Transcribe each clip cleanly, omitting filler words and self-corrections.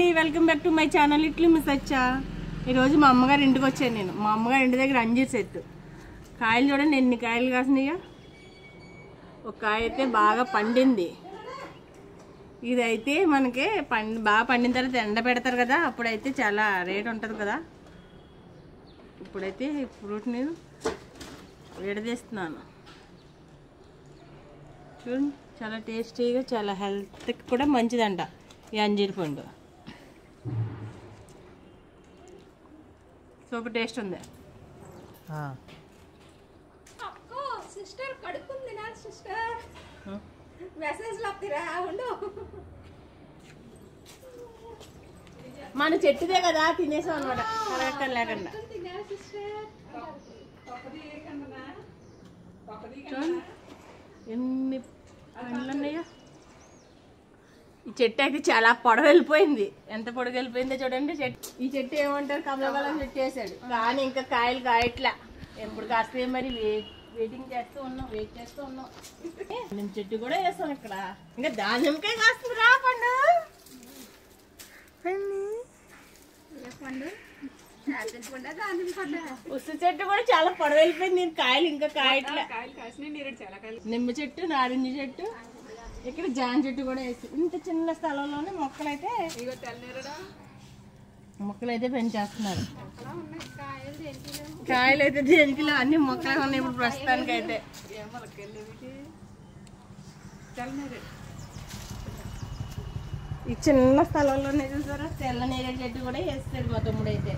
అండి, welcome back to my channel ఇట్లు miss వచ్చా. ఈరోజు మా అమ్మగారి ఇంటికి వచ్చాను నేను. మా అమ్మగారి ఇంటి దగ్గర అంజీర్ చెట్టు కాయలు చూడండి ఎన్ని కాయలు కాసినాయో. ఒక కాయ అయితే బాగా పండింది. ఇదైతే మనకి బాగా పండిన తర్వాత ఎండ పెడతారు కదా, అప్పుడైతే చాలా రేట్ ఉంటుంది కదా. ఇప్పుడైతే ఫ్రూట్ నేను విడదీస్తున్నాను. చూడండి చాలా టేస్టీగా, చాలా హెల్త్కి కూడా మంచిదంట ఈ అంజీర్ పండు. సూపర్ టేస్ట్ ఉంది. మన చెట్టుదే కదా, తినేసాం అనమాట కరెక్ట్ లేకుండా. ఎన్ని పండ్లు ఉన్నాయో. ఈ చెట్టు అయితే చాలా పొడవు వెళ్ళిపోయింది. ఎంత పొడవు వెళ్ళిపోయిందో చూడండి. ఈ చెట్టు ఏమంటారు, కమలబలం చెట్టు వేసాడు కానీ ఇంకా కాయలు కాయట్లా. ఎప్పుడు కాస్తే మరి వెయిట్ చేస్తూ ఉన్నాం. మేము చెట్టు కూడా వేస్తాం ఇక్కడ. ఇంకా దానిమ్మకాయ కాస్తుంది రా పండు. ఉసు చెట్టు కూడా చాలా పొడవు వెళ్ళిపోయింది. కాయలు ఇంకా కాయట్లా. నిమ్మ చెట్టు, నారింజ చెట్టు, ఇక్కడ జామ చెట్టు కూడా వేసి ఇంత చిన్న స్థలంలోనే మొక్కలైతే పెంచేస్తున్నారు. కాయలు అయితే దేనికిలో అన్ని మొక్కలే ఉన్నాయి ఇప్పుడు ప్రస్తుతానికి అయితే. ఈ చిన్న స్థలంలోనే చూసారా తెల్ల నేరేడు చెట్టు కూడా వేస్తాడు మా తమ్ముడు అయితే.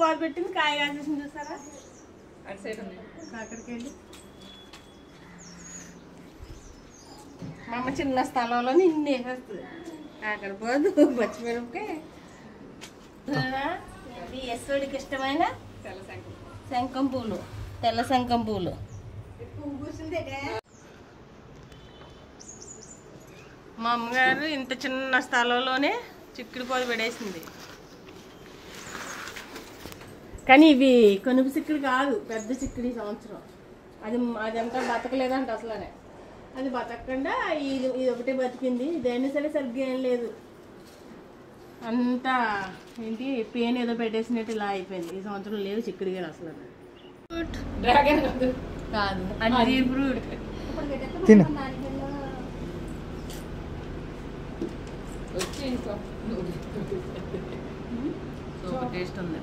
బాగా పెట్టింది కాయ కాసేసింది చూసారా. అక్కడికి వెళ్ళి మా అమ్మ చిన్న స్థలంలో నిన్ను వేసేస్తుంది. అక్కడ పోదు పచ్చిమిరపకాయ. ఇది యశ్వడికి ఇష్టమైన శంఖం పూలు, తెల్ల శంఖం పూలు. మా అమ్మగారు ఇంత చిన్న స్థలంలోనే చిక్కుడు పోదు పెడేసింది. కానీ ఇవి కొనుపు చిక్కుడు కాదు, పెద్ద చిక్కుడు. ఈ సంవత్సరం అదంతా బతకలేదంట అసలనే. అది బతకకుండా ఇది ఒకటే బతికింది. ఇదైనా సరే సరిగ్గా ఏం లేదు, అంతా ఏంటి పెయిన్ ఏదో పెట్టేసినట్టు ఇలా అయిపోయింది. ఈ సంవత్సరం లేదు చిక్కుడు కానీ అసలు. డ్రాగన్ కాదు, అంజీర్ ఫ్రూట్. సూపర్ టేస్ట్ ఉంది.